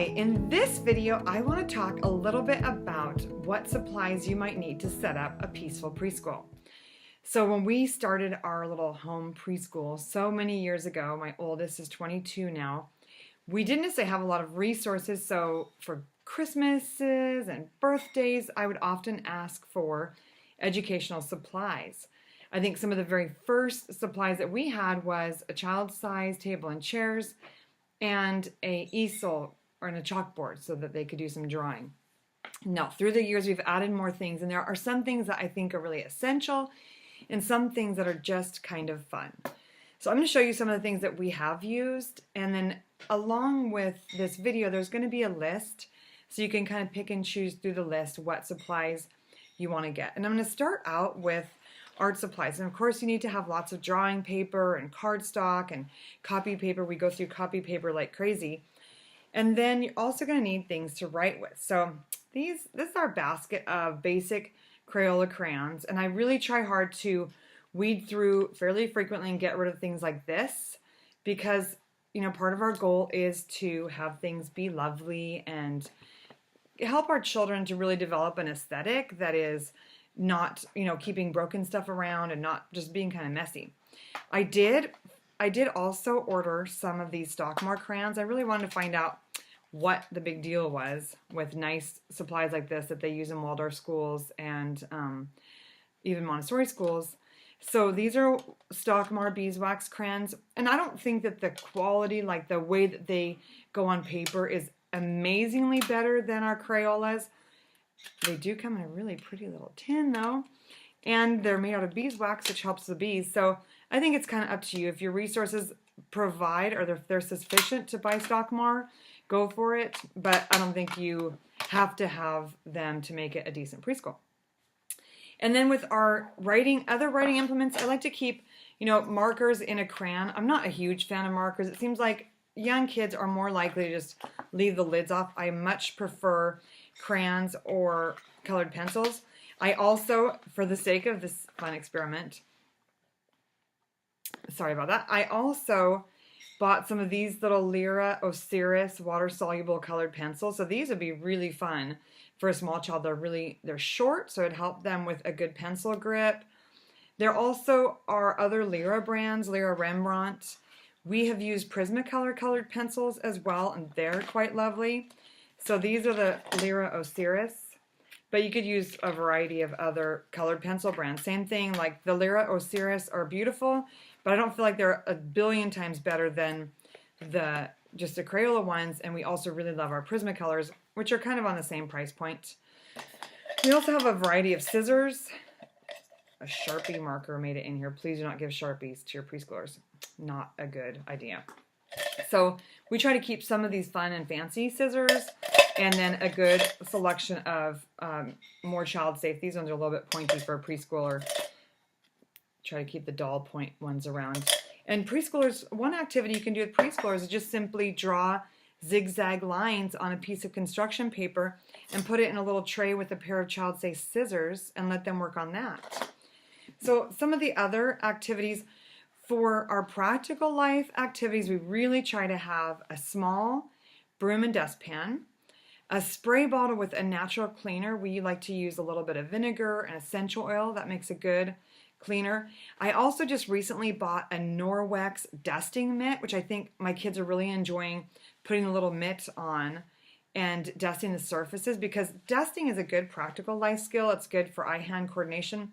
Hi, in this video I want to talk a little bit about what supplies you might need to set up a peaceful preschool. So when we started our little home preschool so many years ago, my oldest is 22 now, we didn't necessarily have a lot of resources, so for Christmases and birthdays I would often ask for educational supplies. I think some of the very first supplies that we had was a child-sized table and chairs, and a easel or a chalkboard so that they could do some drawing. Now, through the years, we've added more things, and there are some things that I think are really essential and some things that are just kind of fun. So I'm going to show you some of the things that we have used, and then along with this video, there's going to be a list so you can kind of pick and choose through the list what supplies you want to get. And I'm going to start out with art supplies. And of course you need to have lots of drawing paper and cardstock and copy paper. We go through copy paper like crazy. And then you're also going to need things to write with. So this is our basket of basic Crayola crayons. And I really try hard to weed through fairly frequently and get rid of things like this because, you know, part of our goal is to have things be lovely and help our children to really develop an aesthetic that is not, you know, keeping broken stuff around and not just being kind of messy. I did also order some of these Stockmar crayons. I really wanted to find out what the big deal was with nice supplies like this that they use in Waldorf schools and even Montessori schools. So these are Stockmar beeswax crayons, and I don't think that the quality, like the way that they go on paper, is amazingly better than our Crayolas. They do come in a really pretty little tin though, and they're made out of beeswax, which helps the bees. So I think it's kind of up to you. If your resources provide or if they're sufficient to buy Stockmar, go for it, but I don't think you have to have them to make it a decent preschool. And then with our other writing implements, I like to keep, you know, markers in a crayon. I'm not a huge fan of markers. It seems like young kids are more likely to just leave the lids off. I much prefer crayons or colored pencils. I also, for the sake of this fun experiment, sorry about that, I also bought some of these little Lyra Osiris water-soluble colored pencils. So these would be really fun for a small child. They're short, so it'd help them with a good pencil grip. There also are other Lyra brands, Lyra Rembrandt. We have used Prismacolor colored pencils as well, and they're quite lovely. So these are the Lyra Osiris, but you could use a variety of other colored pencil brands. Same thing, like the Lyra Osiris are beautiful, but I don't feel like they're a billion times better than just the Crayola ones, and we also really love our Prismacolors, which are kind of on the same price point. We also have a variety of scissors. A Sharpie marker made it in here. Please do not give Sharpies to your preschoolers. Not a good idea. So we try to keep some of these fun and fancy scissors, and then a good selection of more child safe. These ones are a little bit pointy for a preschooler. Try to keep the doll point ones around. And preschoolers, one activity you can do with preschoolers is just simply draw zigzag lines on a piece of construction paper and put it in a little tray with a pair of child safe scissors and let them work on that. So some of the other activities for our practical life activities, we really try to have a small broom and dustpan, a spray bottle with a natural cleaner. We like to use a little bit of vinegar and essential oil. That makes a good cleaner. I also just recently bought a Norwex dusting mitt, which I think my kids are really enjoying putting a little mitt on and dusting the surfaces, because dusting is a good practical life skill. It's good for eye-hand coordination.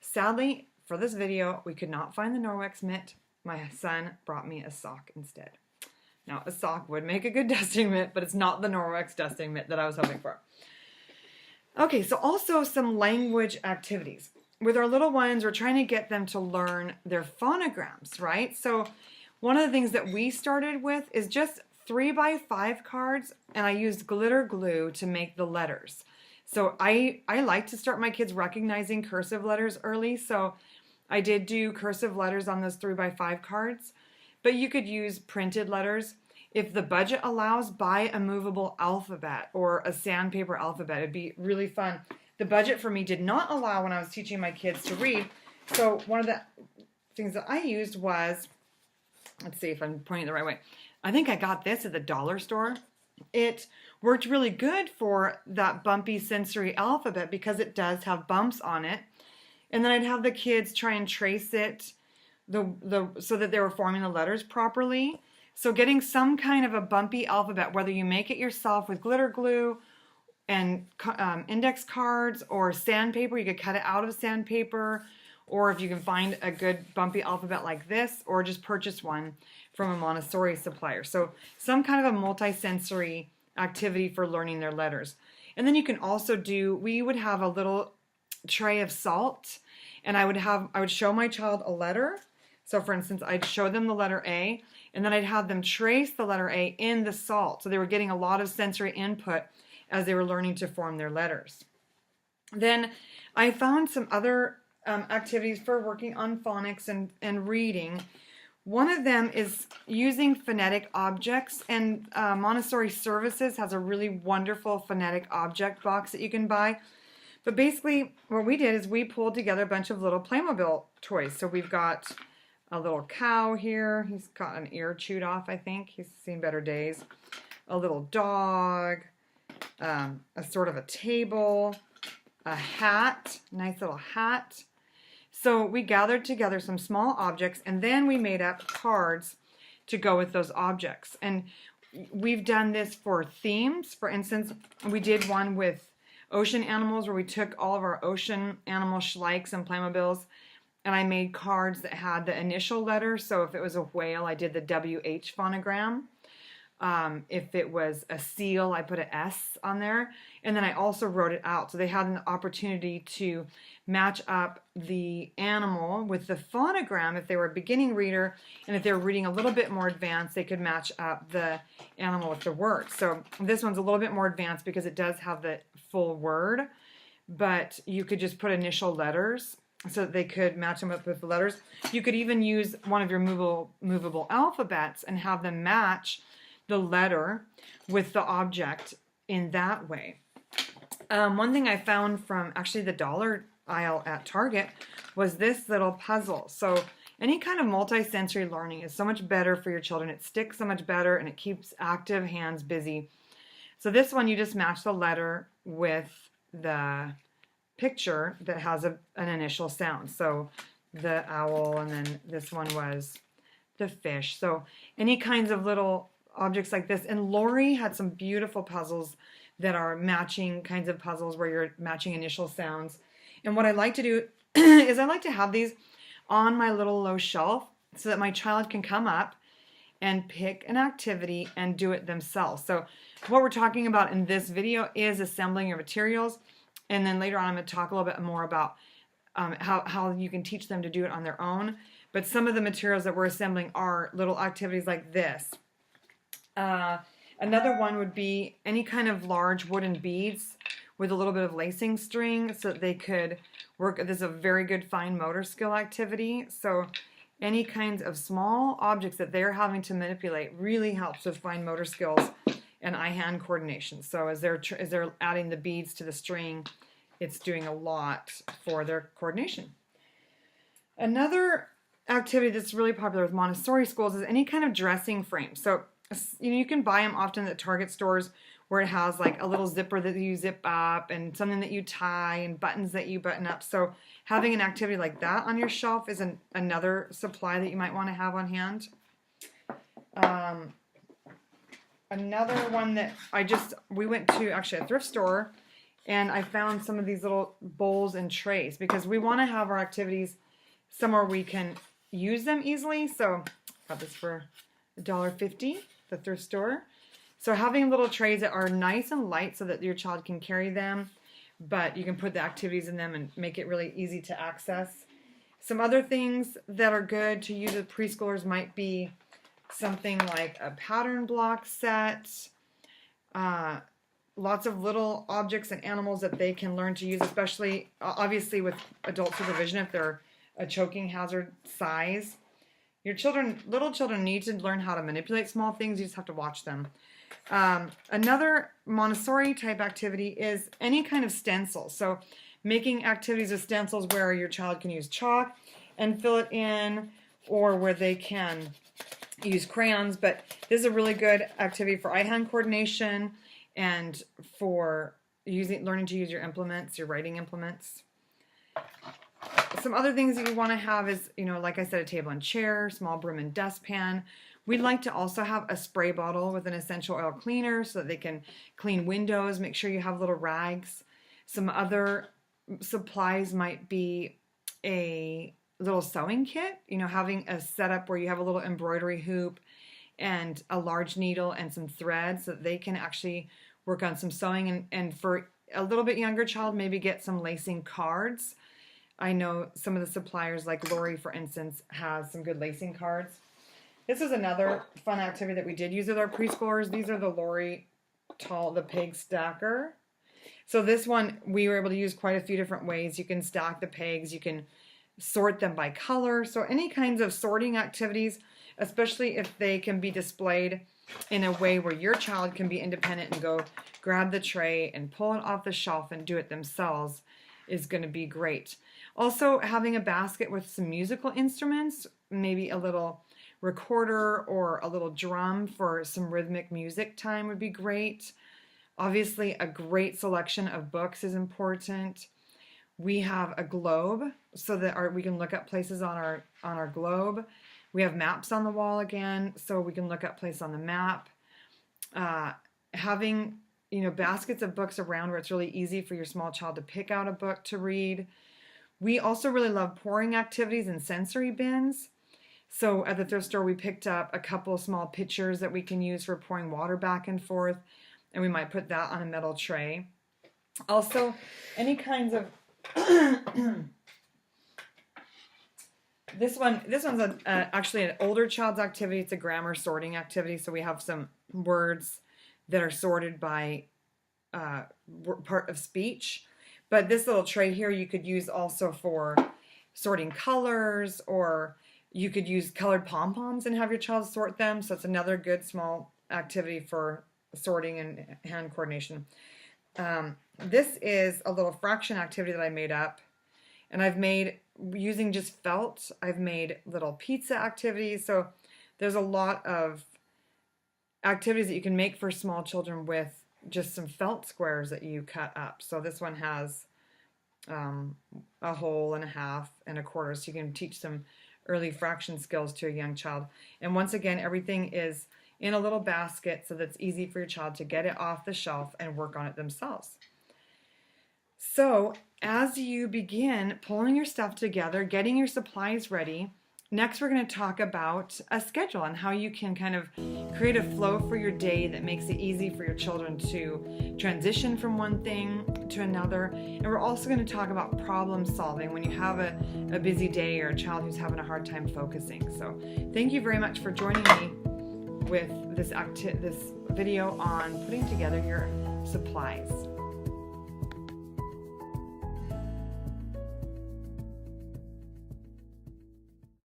Sadly, for this video, we could not find the Norwex mitt. My son brought me a sock instead. Now, a sock would make a good dusting mitt, but it's not the Norwex dusting mitt that I was hoping for. Okay, so also some language activities. With our little ones, we're trying to get them to learn their phonograms, right? So one of the things that we started with is just 3x5 cards, and I used glitter glue to make the letters. So I like to start my kids recognizing cursive letters early, so I did do cursive letters on those 3x5 cards, but you could use printed letters. If the budget allows, buy a movable alphabet or a sandpaper alphabet. It'd be really fun. The budget for me did not allow when I was teaching my kids to read, so one of the things that I used was, let's see if I'm pointing the right way. I think I got this at the dollar store. it worked really good for that bumpy sensory alphabet because it does have bumps on it. And then I'd have the kids try and trace it so that they were forming the letters properly. So getting some kind of a bumpy alphabet, whether you make it yourself with glitter glue and index cards or sandpaper, you could cut it out of sandpaper, or if you can find a good bumpy alphabet like this, or just purchase one from a Montessori supplier. So some kind of a multi-sensory activity for learning their letters. And then you can also we would have a little tray of salt, and I would show my child a letter. So for instance, I'd show them the letter A, and then I'd have them trace the letter A in the salt. So they were getting a lot of sensory input as they were learning to form their letters. Then I found some other activities for working on phonics and reading. One of them is using phonetic objects, and Montessori Services has a really wonderful phonetic object box that you can buy. But basically what we did is we pulled together a bunch of little Playmobil toys. So we've got a little cow here. He's got an ear chewed off, I think. He's seen better days. A little dog, a sort of a table, a hat, nice little hat. So we gathered together some small objects, and then we made up cards to go with those objects. And we've done this for themes. For instance, we did one with ocean animals where we took all of our ocean animal schlikes and Playmobils, and I made cards that had the initial letter. So if it was a whale, I did the WH phonogram. If it was a seal, I put an S on there. And then I also wrote it out. So they had an opportunity to match up the animal with the phonogram if they were a beginning reader. And if they were reading a little bit more advanced, they could match up the animal with the word. So this one's a little bit more advanced because it does have the full word. But you could just put initial letters so that they could match them up with the letters. You could even use one of your movable alphabets and have them match the letter with the object in that way. One thing I found from actually the dollar aisle at Target was this little puzzle. So any kind of multi-sensory learning is so much better for your children. It sticks so much better and it keeps active hands busy. So this one, you just match the letter with the picture that has an initial sound. So the owl, and then this one was the fish. So any kinds of little objects like this. And Lori had some beautiful puzzles that are matching kinds of puzzles where you're matching initial sounds. And what I like to do is I like to have these on my little low shelf so that my child can come up and pick an activity and do it themselves. So what we're talking about in this video is assembling your materials. And then later on, I'm going to talk a little bit more about how you can teach them to do it on their own. But some of the materials that we're assembling are little activities like this. Another one would be any kind of large wooden beads with a little bit of lacing string so that they could work. This is a very good fine motor skill activity. So any kinds of small objects that they're having to manipulate really helps with fine motor skills and eye-hand coordination. So as they're adding the beads to the string, it's doing a lot for their coordination. Another activity that's really popular with Montessori schools is any kind of dressing frame. So you can buy them often at Target stores where it has like a little zipper that you zip up and something that you tie and buttons that you button up. So having an activity like that on your shelf is another supply that you might want to have on hand. Another one that we went to actually a thrift store, and I found some of these little bowls and trays because we want to have our activities somewhere we can use them easily. So I got this for $1.50, the thrift store. So having little trays that are nice and light so that your child can carry them, but you can put the activities in them and make it really easy to access. Some other things that are good to use with preschoolers might be something like a pattern block set, lots of little objects and animals that they can learn to use, especially obviously with adult supervision if they're a choking hazard size. Little children need to learn how to manipulate small things. You just have to watch them. Another Montessori type activity is any kind of stencil. So making activities with stencils where your child can use chalk and fill it in, or where they can use crayons, but this is a really good activity for eye-hand coordination and for learning to use your implements, your writing implements. Some other things that you want to have is, like I said, a table and chair, small broom and dustpan. We'd like to also have a spray bottle with an essential oil cleaner so that they can clean windows. Make sure you have little rags. Some other supplies might be a little sewing kit, having a setup where you have a little embroidery hoop and a large needle and some thread so that they can actually work on some sewing. And for a little bit younger child, maybe get some lacing cards. I know some of the suppliers, like Lori, for instance, has some good lacing cards. This is another fun activity that we did use with our preschoolers. These are the Lori the peg stacker. So this one, we were able to use quite a few different ways. You can stack the pegs, you can sort them by color. So any kinds of sorting activities, especially if they can be displayed in a way where your child can be independent and go grab the tray and pull it off the shelf and do it themselves, is going to be great. Also, having a basket with some musical instruments, maybe a little recorder or a little drum for some rhythmic music time would be great. Obviously, a great selection of books is important. We have a globe so that we can look up places on our globe. We have maps on the wall again, so we can look up places on the map. Having baskets of books around where it's really easy for your small child to pick out a book to read. We also really love pouring activities and sensory bins. So at the thrift store, we picked up a couple of small pitchers that we can use for pouring water back and forth, and we might put that on a metal tray. Also, any kinds of This one's actually an older child's activity. It's a grammar sorting activity. So we have some words that are sorted by part of speech. But this little tray here you could use also for sorting colors, or you could use colored pom-poms and have your child sort them. So it's another good small activity for sorting and hand coordination. This is a little fraction activity that I made up. And I've made, using just felt, I've made little pizza activities. So there's a lot of activities that you can make for small children with just some felt squares that you cut up. So this one has a whole and a half and a quarter. So you can teach some early fraction skills to a young child. And once again, everything is in a little basket so that's easy for your child to get it off the shelf and work on it themselves. So as you begin pulling your stuff together, getting your supplies ready, next we're going to talk about a schedule and how you can kind of create a flow for your day that makes it easy for your children to transition from one thing to another. And we're also going to talk about problem solving when you have a busy day or a child who's having a hard time focusing. So thank you very much for joining me with this video on putting together your supplies.